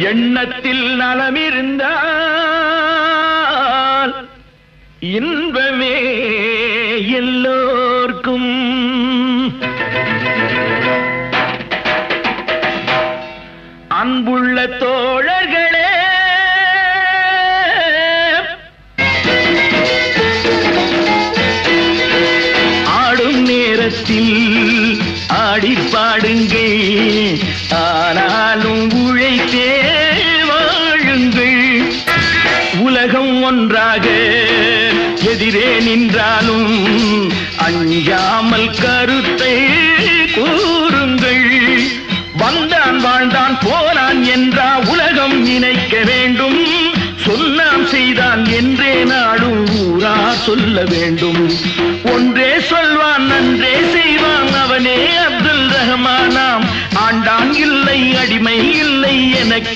எண்ணத்தில் நலமிருந்தால் இன்பமே எல்லோர்க்கும். அன்புள்ள தோழர்களே, ஆடும் நேரத்தில் ஆடி பாடுங்கள், ஆனாலும் உழைத்தே வாழுங்கள். உலகம் ஒன்றாக எதிரே நின்றாலும் அஞ்சாமல் கருத்தை கூறுங்கள். வந்தான் வாழ்ந்தான் போனான் என்றா உலகம் நினைக்க வேண்டும். சொன்னான் செய்தான் என்றே நாடும் ஊரா சொல்ல வேண்டும். ஒன்றே சொல்வான் நன்றே செய்வான், அவனே அப்துல் ரஹ்மானாம். ஆண்டான் இல்லை அடிமை இல்லை எனக்கு